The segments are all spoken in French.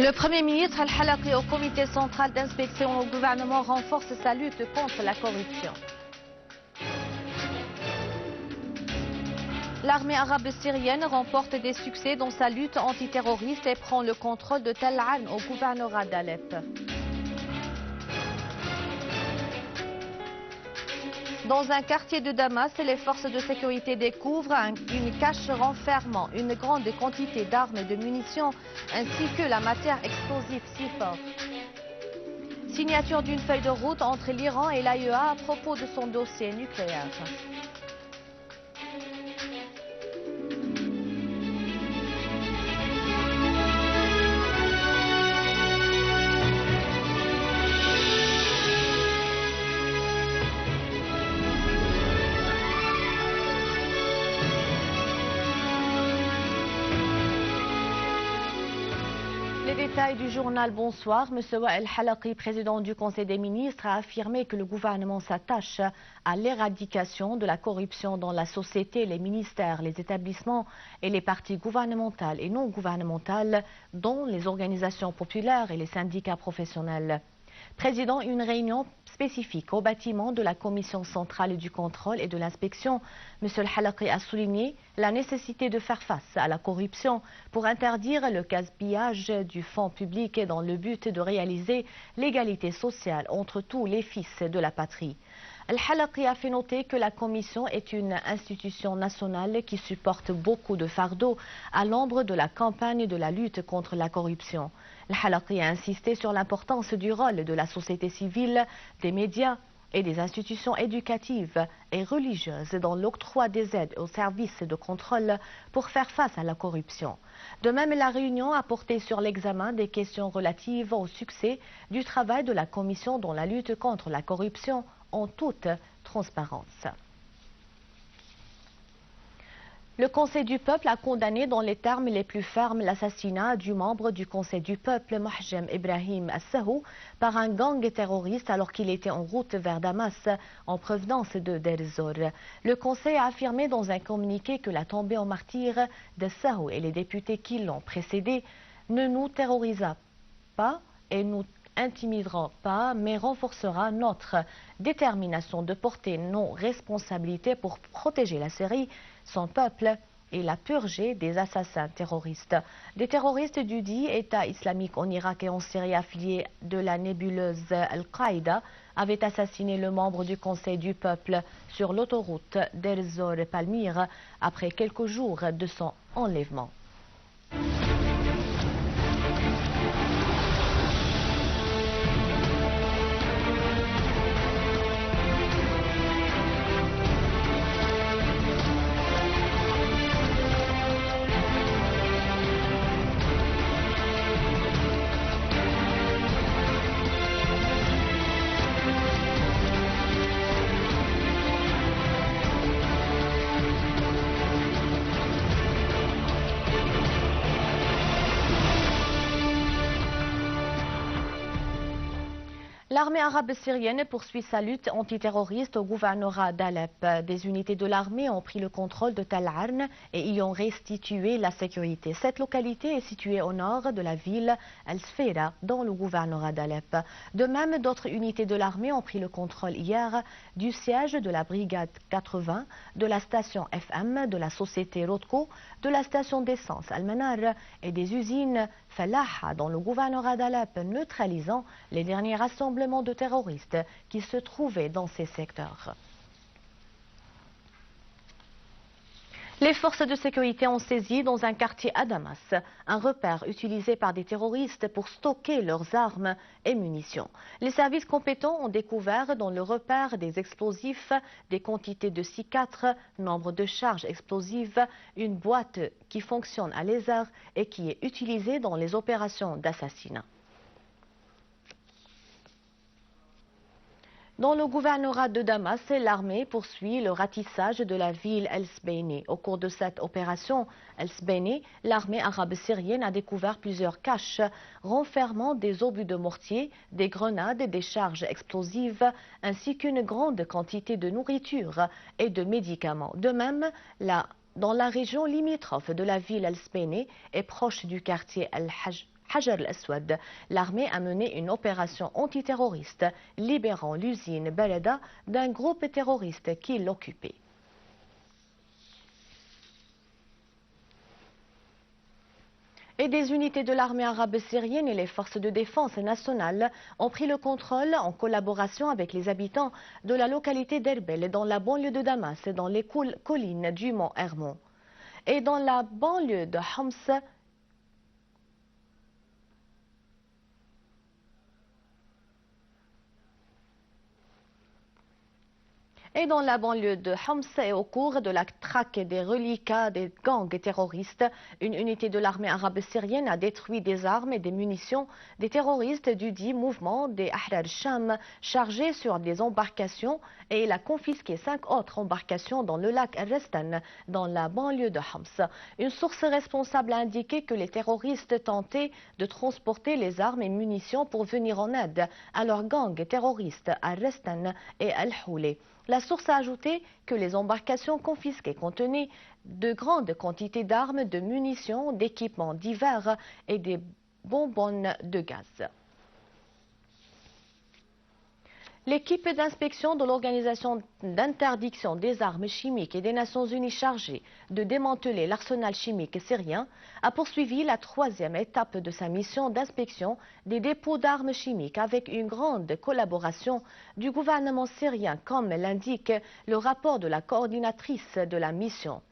Le Premier ministre Al-Halaqi au comité central d'inspection au gouvernement renforce sa lutte contre la corruption. L'armée arabe syrienne remporte des succès dans sa lutte antiterroriste et prend le contrôle de Tel Ain au gouvernorat d'Alep. Dans un quartier de Damas, les forces de sécurité découvrent une cache renfermant une grande quantité d'armes et de munitions ainsi que la matière explosive C4. Signature d'une feuille de route entre l'Iran et l'AEA à propos de son dossier nucléaire. Les détails du journal Bonsoir. M. Wael Halaqi, président du Conseil des ministres, a affirmé que le gouvernement s'attache à l'éradication de la corruption dans la société, les ministères, les établissements et les partis gouvernementales et non gouvernementales, dont les organisations populaires et les syndicats professionnels. Président une réunion spécifique au bâtiment de la Commission centrale du contrôle et de l'inspection, M. Halaqi a souligné la nécessité de faire face à la corruption pour interdire le gaspillage du fonds public dans le but de réaliser l'égalité sociale entre tous les fils de la patrie. Al-Halaqi a fait noter que la Commission est une institution nationale qui supporte beaucoup de fardeaux à l'ombre de la campagne de la lutte contre la corruption. Al-Halaqi a insisté sur l'importance du rôle de la société civile, des médias et des institutions éducatives et religieuses dans l'octroi des aides aux services de contrôle pour faire face à la corruption. De même, la réunion a porté sur l'examen des questions relatives au succès du travail de la Commission dans la lutte contre la corruption en toute transparence. Le Conseil du peuple a condamné dans les termes les plus fermes l'assassinat du membre du Conseil du peuple, Mohjem Ibrahim Assahou, par un gang terroriste alors qu'il était en route vers Damas en provenance de Deir ez-Zor. Le Conseil a affirmé dans un communiqué que la tombée en martyr d'Assahou et les députés qui l'ont précédé ne nous terrorisa pas et nous intimidera pas, mais renforcera notre détermination de porter nos responsabilités pour protéger la Syrie, son peuple et la purger des assassins terroristes. Des terroristes du dit État islamique en Irak et en Syrie affiliés de la nébuleuse Al-Qaïda avaient assassiné le membre du Conseil du peuple sur l'autoroute Deir ez-Zor-Palmyre après quelques jours de son enlèvement. L'armée arabe syrienne poursuit sa lutte antiterroriste au gouvernorat d'Alep. Des unités de l'armée ont pris le contrôle de Tel Ain et y ont restitué la sécurité. Cette localité est située au nord de la ville Al-Sfera, dans le gouvernorat d'Alep. De même, d'autres unités de l'armée ont pris le contrôle hier du siège de la brigade 80, de la station FM, de la société Rodco, de la station d'essence Al-Manar et des usines Falaha dans le gouvernorat d'Alep, neutralisant les derniers rassemblements de terroristes qui se trouvaient dans ces secteurs. Les forces de sécurité ont saisi dans un quartier à Damas un repère utilisé par des terroristes pour stocker leurs armes et munitions. Les services compétents ont découvert dans le repère des explosifs, des quantités de C4, nombre de charges explosives, une boîte qui fonctionne à laser et qui est utilisée dans les opérations d'assassinat. Dans le gouvernorat de Damas, l'armée poursuit le ratissage de la ville El-Sbeini. Au cours de cette opération El-Sbeini, l'armée arabe syrienne a découvert plusieurs caches renfermant des obus de mortier, des grenades, des charges explosives, ainsi qu'une grande quantité de nourriture et de médicaments. De même, dans la région limitrophe de la ville El-Sbeini et proche du quartier El-Hajj, Hajar al-Aswad. L'armée a mené une opération antiterroriste, libérant l'usine Balada d'un groupe terroriste qui l'occupait. Et des unités de l'armée arabe syrienne et les forces de défense nationale ont pris le contrôle en collaboration avec les habitants de la localité d'Erbel dans la banlieue de Damas, dans les collines du mont Hermon. Et dans la banlieue de Homs, et au cours de la traque des reliquats des gangs terroristes, une unité de l'armée arabe syrienne a détruit des armes et des munitions des terroristes du dit mouvement des Ahrar Sham chargés sur des embarcations, et il a confisqué 5 autres embarcations dans le lac Restan, dans la banlieue de Homs. Une source responsable a indiqué que les terroristes tentaient de transporter les armes et munitions pour venir en aide à leurs gangs terroristes à Restan et Al-Houlé. La source a ajouté que les embarcations confisquées contenaient de grandes quantités d'armes, de munitions, d'équipements divers et des bonbonnes de gaz. L'équipe d'inspection de l'Organisation d'interdiction des armes chimiques et des Nations Unies chargée de démanteler l'arsenal chimique syrien a poursuivi la 3e étape de sa mission d'inspection des dépôts d'armes chimiques avec une grande collaboration du gouvernement syrien, comme l'indique le rapport de la coordinatrice de la mission.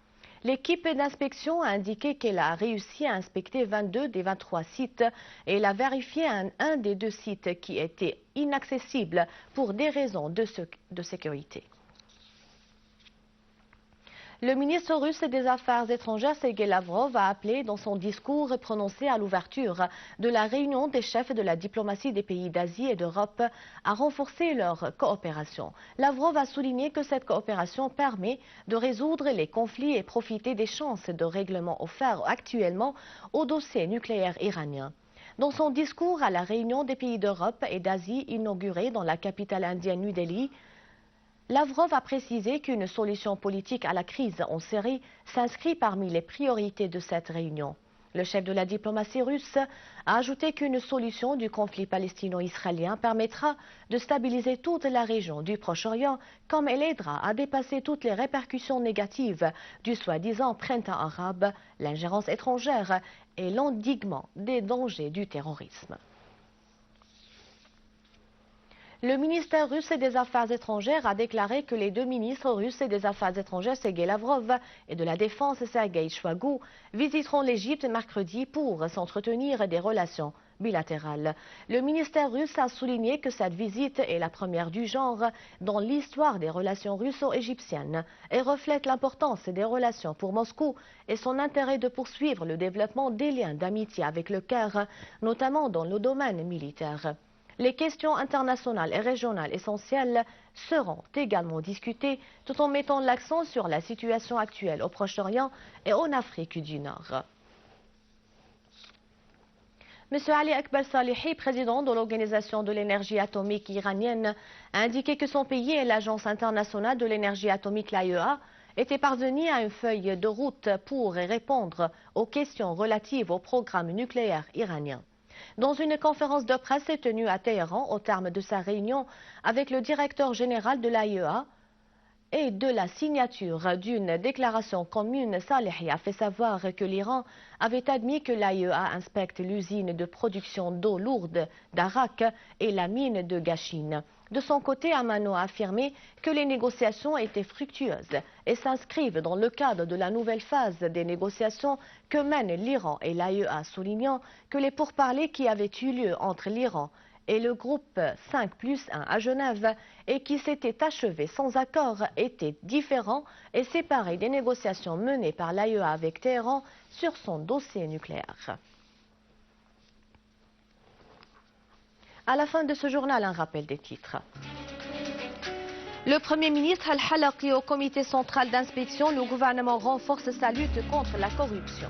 L'équipe d'inspection a indiqué qu'elle a réussi à inspecter 22 des 23 sites et elle a vérifié un des 2 sites qui était inaccessible pour des raisons de sécurité. Le ministre russe des Affaires étrangères, Sergei Lavrov, a appelé dans son discours prononcé à l'ouverture de la réunion des chefs de la diplomatie des pays d'Asie et d'Europe à renforcer leur coopération. Lavrov a souligné que cette coopération permet de résoudre les conflits et profiter des chances de règlement offerts actuellement au dossier nucléaire iranien. Dans son discours à la réunion des pays d'Europe et d'Asie inaugurée dans la capitale indienne New Delhi, Lavrov a précisé qu'une solution politique à la crise en Syrie s'inscrit parmi les priorités de cette réunion. Le chef de la diplomatie russe a ajouté qu'une solution du conflit palestino-israélien permettra de stabiliser toute la région du Proche-Orient, comme elle aidera à dépasser toutes les répercussions négatives du soi-disant printemps arabe, l'ingérence étrangère et l'endiguement des dangers du terrorisme. Le ministère russe des Affaires étrangères a déclaré que les 2 ministres russes des Affaires étrangères, Sergei Lavrov, et de la Défense, Sergei Shoigu, visiteront l'Égypte mercredi pour s'entretenir des relations bilatérales. Le ministère russe a souligné que cette visite est la première du genre dans l'histoire des relations russo-égyptiennes et reflète l'importance des relations pour Moscou et son intérêt de poursuivre le développement des liens d'amitié avec le Caire, notamment dans le domaine militaire. Les questions internationales et régionales essentielles seront également discutées tout en mettant l'accent sur la situation actuelle au Proche-Orient et en Afrique du Nord. M. Ali Akbar Salehi, président de l'Organisation de l'énergie atomique iranienne, a indiqué que son pays et l'Agence internationale de l'énergie atomique, l'AIEA, étaient parvenus à une feuille de route pour répondre aux questions relatives au programme nucléaire iranien. Dans une conférence de presse tenue à Téhéran au terme de sa réunion avec le directeur général de l'AIEA et de la signature d'une déclaration commune, Salehi a fait savoir que l'Iran avait admis que l'AIEA inspecte l'usine de production d'eau lourde d'Arak et la mine de Gachine. De son côté, Amano a affirmé que les négociations étaient fructueuses et s'inscrivent dans le cadre de la nouvelle phase des négociations que mènent l'Iran et l'AIEA, soulignant que les pourparlers qui avaient eu lieu entre l'Iran et le groupe 5+1 à Genève et qui s'étaient achevés sans accord étaient différents et séparés des négociations menées par l'AIEA avec Téhéran sur son dossier nucléaire. À la fin de ce journal, un rappel des titres. Le Premier ministre Al-Halaqi au comité central d'inspection, le gouvernement renforce sa lutte contre la corruption.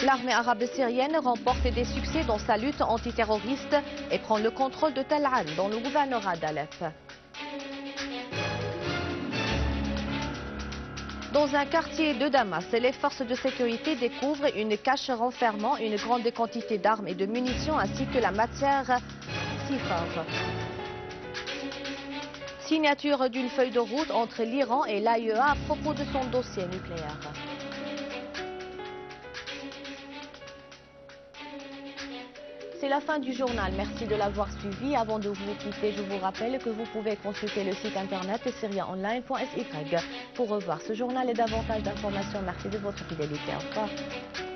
L'armée arabe syrienne remporte des succès dans sa lutte antiterroriste et prend le contrôle de Tel An dans le gouvernorat d'Alep. Dans un quartier de Damas, les forces de sécurité découvrent une cache renfermant une grande quantité d'armes et de munitions ainsi que la matière cifre. Signature d'une feuille de route entre l'Iran et l'AIEA à propos de son dossier nucléaire. C'est la fin du journal. Merci de l'avoir suivi. Avant de vous quitter, je vous rappelle que vous pouvez consulter le site internet syriaonline.sy pour revoir ce journal et davantage d'informations. Merci de votre fidélité. Au revoir.